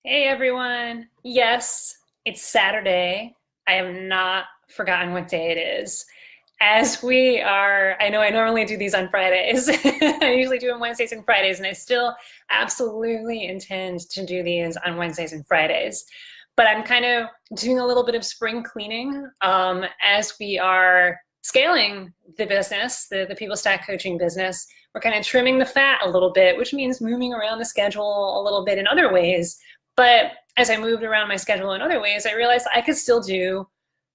Hey everyone. Yes, it's Saturday. I have not forgotten what day it is. As we are, I know I normally do these on Fridays. I usually do them Wednesdays and Fridays, and I still absolutely intend to do these on Wednesdays and Fridays. But I'm kind of doing a little bit of spring cleaning as we are scaling the business, the People Stack coaching business. We're kind of trimming the fat a little bit, which means moving around the schedule a little bit in other ways. But as I moved around my schedule in other ways, I realized I could still do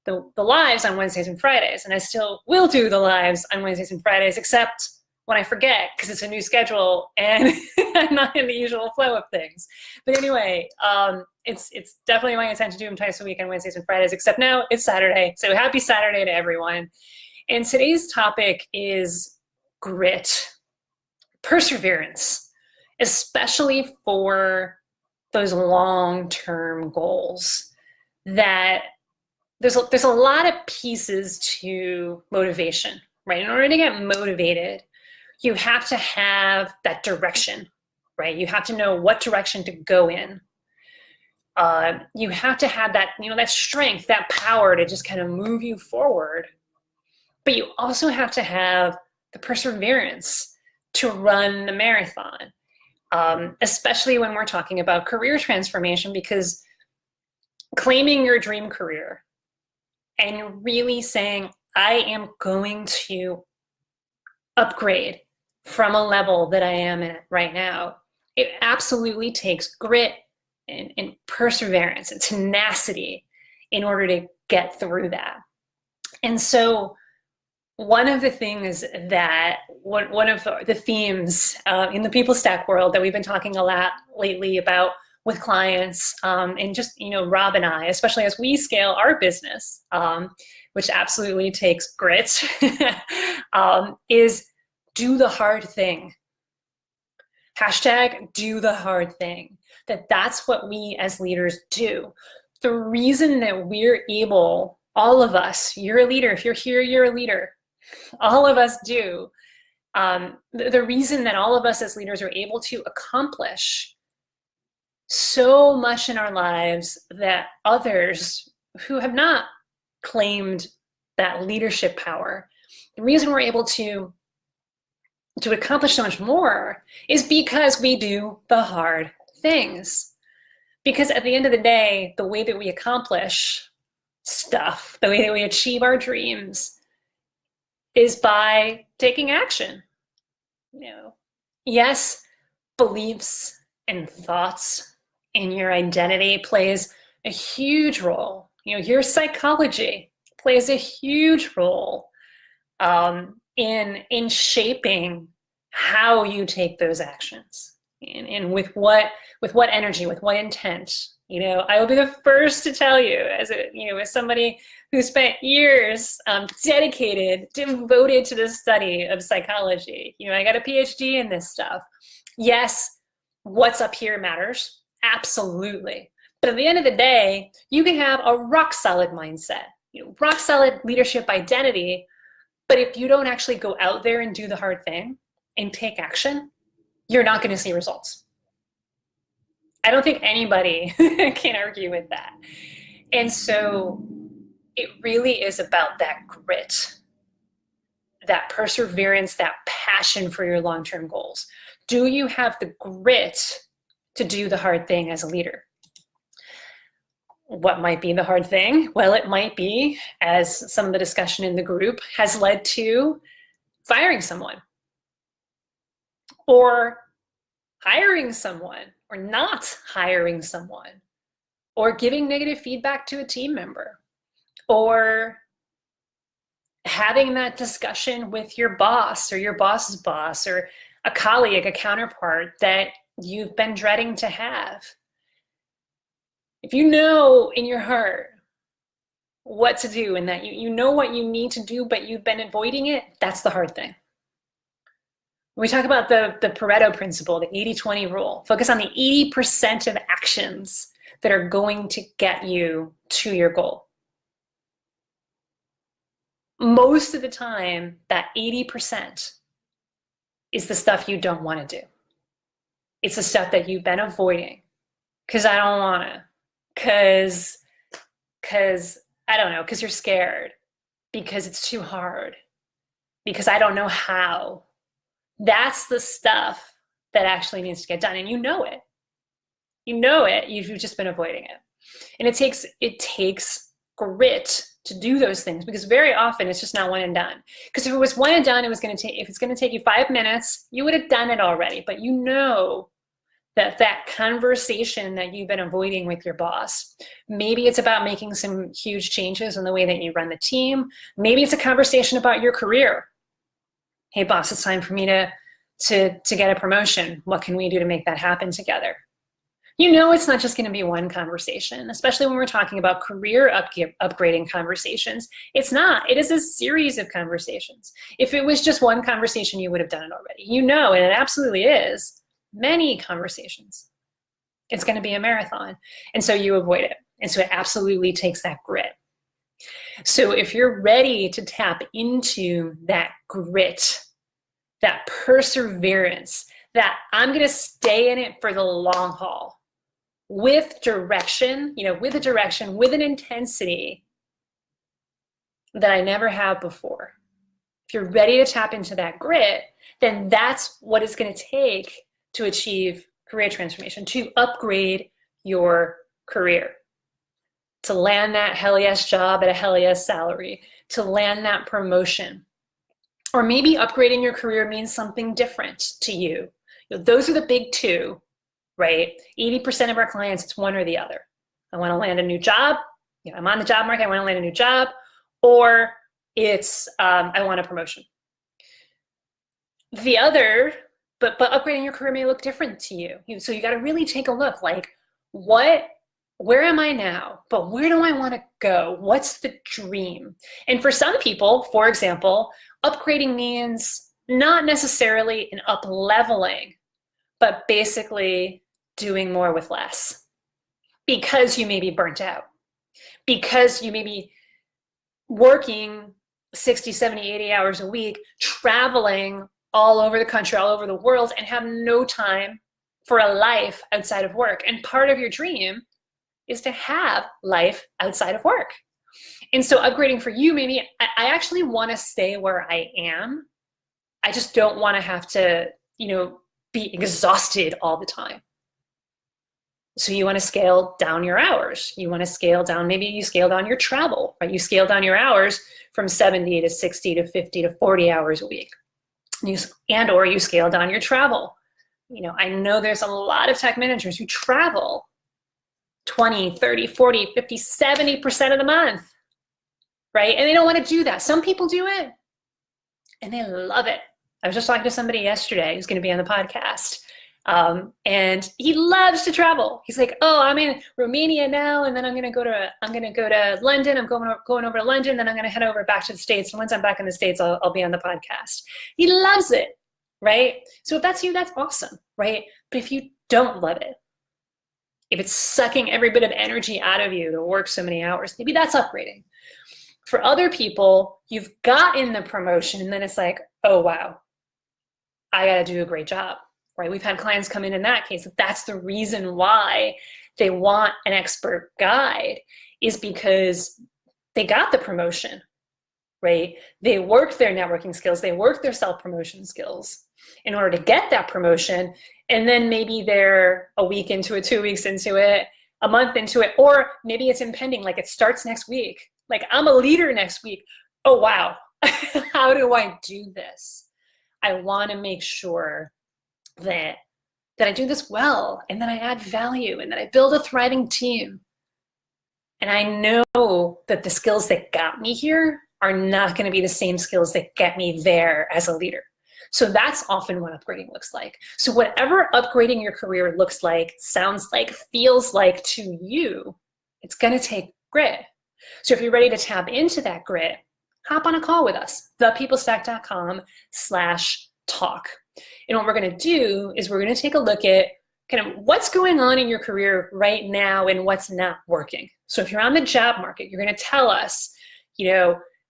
the lives on Wednesdays and Fridays, and I still will do the lives on Wednesdays and Fridays, except when I forget because it's a new schedule and I'm not in the usual flow of things. But anyway, it's definitely my intention to do them twice a week on Wednesdays and Fridays, except now it's Saturday. So happy Saturday to everyone. And today's topic is grit, perseverance, especially for those long-term goals that there's a lot of pieces to motivation, right? In order to get motivated, you have to have that direction, right? You have to know what direction to go in. You have to have that, that strength, that power to just kind of move you forward. But you also have to have the perseverance to run the marathon, especially when we're talking about career transformation, because claiming your dream career and really saying, I am going to upgrade from a level that I am at right now, it absolutely takes grit and perseverance and tenacity in order to get through that. And so one of the things that one of the themes in the People Stack world that we've been talking a lot lately about with clients and just, Rob and I, especially as we scale our business, which absolutely takes grit, is do the hard thing. Hashtag do the hard thing. That's what we as leaders do. The reason that we're able, all of us, you're a leader. If you're here, you're a leader. All of us do. The reason that all of us as leaders are able to accomplish so much in our lives that others who have not claimed that leadership power, the reason we're able to accomplish so much more is because we do the hard things. Because at the end of the day, the way that we accomplish stuff, the way that we achieve our dreams, is by taking action. Yes, beliefs and thoughts in your identity plays a huge role. Your psychology plays a huge role in shaping how you take those actions, and with what energy, with what intent. I will be the first to tell you, as somebody who spent years dedicated, devoted to the study of psychology. I got a PhD in this stuff. Yes, what's up here matters, absolutely. But at the end of the day, you can have a rock solid mindset, rock solid leadership identity. But if you don't actually go out there and do the hard thing and take action, you're not going to see results. I don't think anybody can argue with that. And so it really is about that grit, that perseverance, that passion for your long-term goals. Do you have the grit to do the hard thing as a leader? What might be the hard thing? Well, it might be, as some of the discussion in the group has led to, firing someone or hiring someone or not hiring someone, or giving negative feedback to a team member, or having that discussion with your boss or your boss's boss or a colleague, a counterpart that you've been dreading to have. If you know in your heart what to do and that you know what you need to do, but you've been avoiding it, that's the hard thing. When we talk about the Pareto principle, the 80-20 rule, focus on the 80% of actions that are going to get you to your goal. Most of the time, that 80% is the stuff you don't want to do. It's the stuff that you've been avoiding. Because I don't want to. Because I don't know, because you're scared, because it's too hard, because I don't know how. That's the stuff that actually needs to get done. And you know it. You know it. You've just been avoiding it. And it takes grit to do those things, because very often it's just not one and done. Because if it was one and done, if it's going to take you 5 minutes, you would have done it already. But you know that conversation that you've been avoiding with your boss, maybe it's about making some huge changes in the way that you run the team. Maybe it's a conversation about your career. Hey boss, it's time for me to get a promotion. What can we do to make that happen together? You know, it's not just going to be one conversation, especially when we're talking about career upgrading conversations. It's not. It is a series of conversations. If it was just one conversation, you would have done it already. You know, and it absolutely is many conversations. It's going to be a marathon. And so you avoid it. And so it absolutely takes that grit. So if you're ready to tap into that grit, that perseverance, that I'm going to stay in it for the long haul, with direction, with a direction, with an intensity that I never have before. If you're ready to tap into that grit, then that's what it's going to take to achieve career transformation, to upgrade your career, to land that hell yes job at a hell yes salary, to land that promotion. Or maybe upgrading your career means something different to you. Those are the big two, right? 80% of our clients, it's one or the other. I want to land a new job. I'm on the job market. I want to land a new job. Or it's I want a promotion. The other, but upgrading your career may look different to you. So you got to really take a look, like, where am I now? But where do I want to go? What's the dream? And for some people, for example, upgrading means not necessarily an up-leveling, but basically doing more with less, because you may be burnt out, because you may be working 60, 70, 80 hours a week, traveling all over the country, all over the world, and have no time for a life outside of work. And part of your dream is to have life outside of work. And so upgrading for you, maybe I actually want to stay where I am. I just don't want to have to, be exhausted all the time. So you want to scale down your hours. You want to scale down, maybe you scale down your travel, right? You scale down your hours from 70 to 60 to 50 to 40 hours a week. Or you scale down your travel. I know there's a lot of tech managers who travel 20, 30, 40, 50, 70% of the month, right? And they don't want to do that. Some people do it and they love it. I was just talking to somebody yesterday who's going to be on the podcast. And he loves to travel. He's like, oh, I'm in Romania now, and then I'm going to go to London. I'm going over to London, then I'm going to head over back to the States. And once I'm back in the States, I'll be on the podcast. He loves it, right? So if that's you, that's awesome, right? But if you don't love it, if it's sucking every bit of energy out of you to work so many hours, maybe that's upgrading. For other people, you've gotten the promotion, and then it's like, oh, wow, I got to do a great job. Right? We've had clients come in that case. That's the reason why they want an expert guide, is because they got the promotion, right? They worked their networking skills. They worked their self-promotion skills in order to get that promotion. And then maybe they're a week into it, 2 weeks into it, a month into it, or maybe it's impending, like it starts next week. Like, I'm a leader next week. Oh, wow. How do I do this? I want to make sure that I do this well, and that I add value, and that I build a thriving team. And I know that the skills that got me here are not going to be the same skills that get me there as a leader. So that's often what upgrading looks like. So whatever upgrading your career looks like, sounds like, feels like to you, it's going to take grit. So if you're ready to tap into that grit, hop on a call with us, thepeoplestack.com/talk. And what we're going to do is we're going to take a look at kind of what's going on in your career right now and what's not working. So if you're on the job market, you're going to tell us,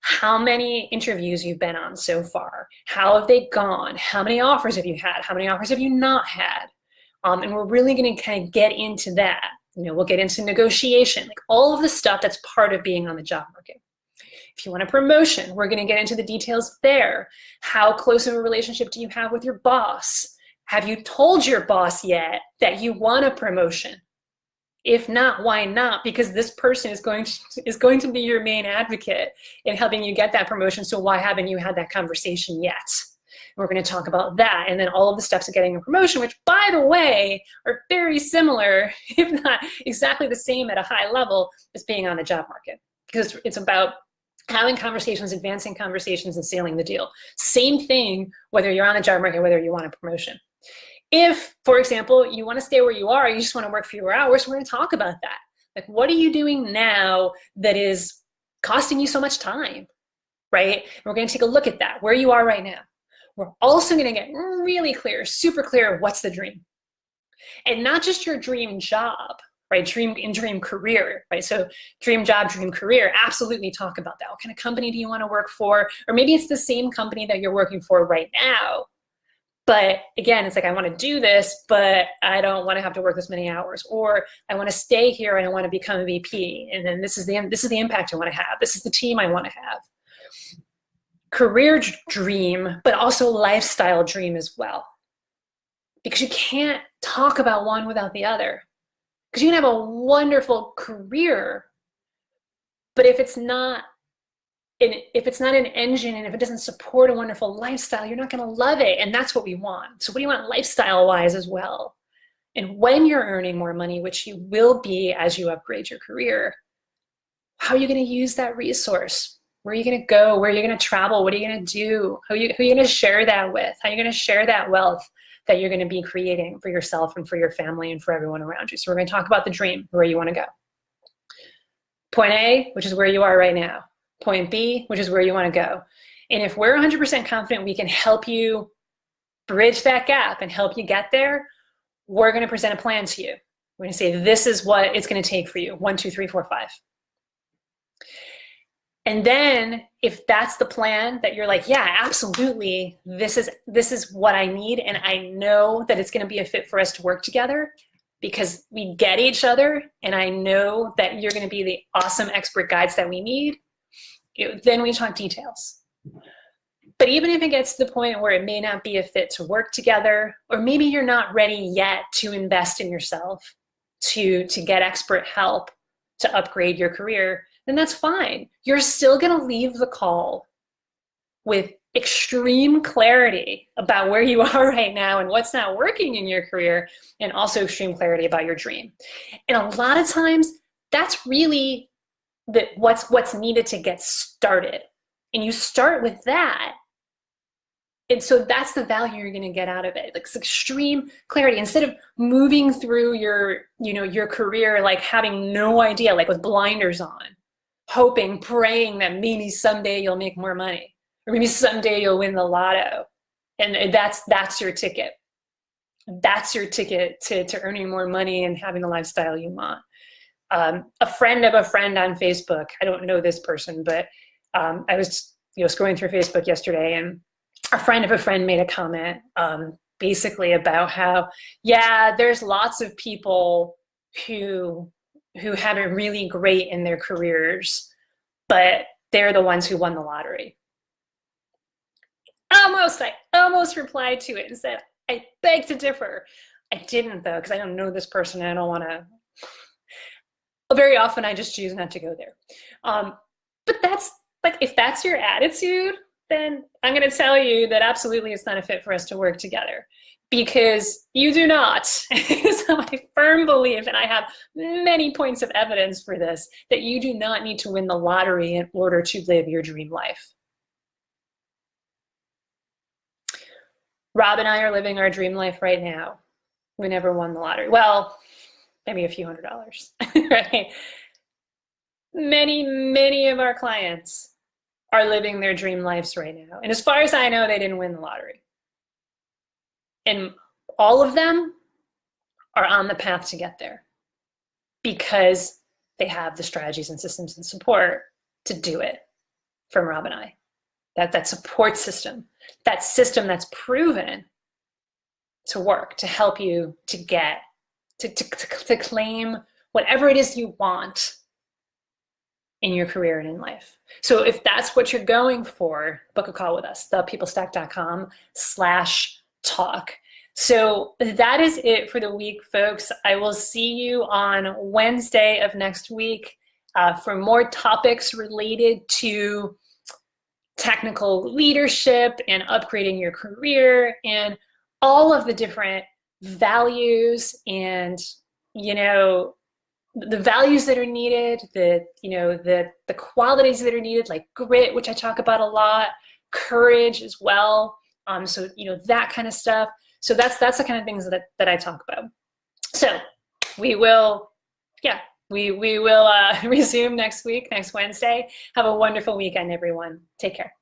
how many interviews you've been on so far. How have they gone? How many offers have you had? How many offers have you not had? And we're really going to kind of get into that. We'll get into negotiation, like all of the stuff that's part of being on the job market. If you want a promotion, we're going to get into the details there. How close of a relationship do you have with your boss? Have you told your boss yet that you want a promotion? If not, why not? Because this person is going to be your main advocate in helping you get that promotion. So why haven't you had that conversation yet? We're going to talk about that. And then all of the steps of getting a promotion, which, by the way, are very similar, if not exactly the same at a high level, as being on the job market. Because it's about having conversations, advancing conversations, and sealing the deal. Same thing, whether you're on the job market, whether you want a promotion. If, for example, you want to stay where you are, you just want to work fewer hours, we're going to talk about that. Like, what are you doing now that is costing you so much time, right? And we're going to take a look at that, where you are right now. We're also going to get really clear, super clear, what's the dream? And not just your dream job, right? Dream career, right? So dream job, dream career, absolutely talk about that. What kind of company do you want to work for? Or maybe it's the same company that you're working for right now. But again, it's like, I want to do this, but I don't want to have to work this many hours. Or I want to stay here and I want to become a VP. And then this is the impact I want to have. This is the team I want to have. Career dream, but also lifestyle dream as well. Because you can't talk about one without the other. Because you can have a wonderful career, but if it's not an engine and if it doesn't support a wonderful lifestyle, you're not going to love it. And that's what we want. So what do you want lifestyle-wise as well? And when you're earning more money, which you will be as you upgrade your career, how are you going to use that resource? Where are you going to go? Where are you going to travel? What are you going to do? Who are you going to share that with? How are you going to share that wealth that you're going to be creating for yourself and for your family and for everyone around you? So we're going to talk about the dream, where you want to go. Point A, which is where you are right now. Point B, which is where you want to go. And if we're 100% confident we can help you bridge that gap and help you get there, we're going to present a plan to you. We're going to say, this is what it's going to take for you. 1, 2, 3, 4, 5. And then if that's the plan that you're like, yeah, absolutely, this is what I need, and I know that it's going to be a fit for us to work together because we get each other, and I know that you're going to be the awesome expert guides that we need, then we talk details. But even if it gets to the point where it may not be a fit to work together, or maybe you're not ready yet to invest in yourself, to get expert help, to upgrade your career, then that's fine. You're still going to leave the call with extreme clarity about where you are right now and what's not working in your career, and also extreme clarity about your dream. And a lot of times, that's really what's needed to get started. And you start with that. And so that's the value you're going to get out of it. Like, it's extreme clarity. Instead of moving through your career, like having no idea, like with blinders on, hoping, praying that maybe someday you'll make more money, or maybe someday you'll win the lotto. And that's your ticket. That's your ticket to earning more money and having the lifestyle you want. A friend of a friend on Facebook, I don't know this person, but I was scrolling through Facebook yesterday, and a friend of a friend made a comment basically about how, yeah, there's lots of people who have it really great in their careers, but they're the ones who won the lottery. I almost replied to it and said, I beg to differ. I didn't, though, because I don't know this person and I don't want to. Very often I just choose not to go there. But that's like, if that's your attitude, then I'm going to tell you that absolutely it's not a fit for us to work together, because you do not. It's my firm belief, and I have many points of evidence for this, that you do not need to win the lottery in order to live your dream life. Rob and I are living our dream life right now. We never won the lottery. Well, maybe a few $100s, right? Many of our clients are living their dream lives right now. And as far as I know, they didn't win the lottery. And all of them are on the path to get there because they have the strategies and systems and support to do it from Rob and I. That support system, that system that's proven work to help you to get to claim whatever it is you want in your career and in life. So if that's what you're going for, book a call with us, thepeoplestack.com/talk. So that is it for the week, folks. I will see you on Wednesday of next week for more topics related to technical leadership and upgrading your career and all of the different values and, the values that are needed, the qualities that are needed, like grit, which I talk about a lot, courage as well. So, that kind of stuff. So that's the kind of things that I talk about. So we will resume next week, next Wednesday. Have a wonderful weekend, everyone. Take care.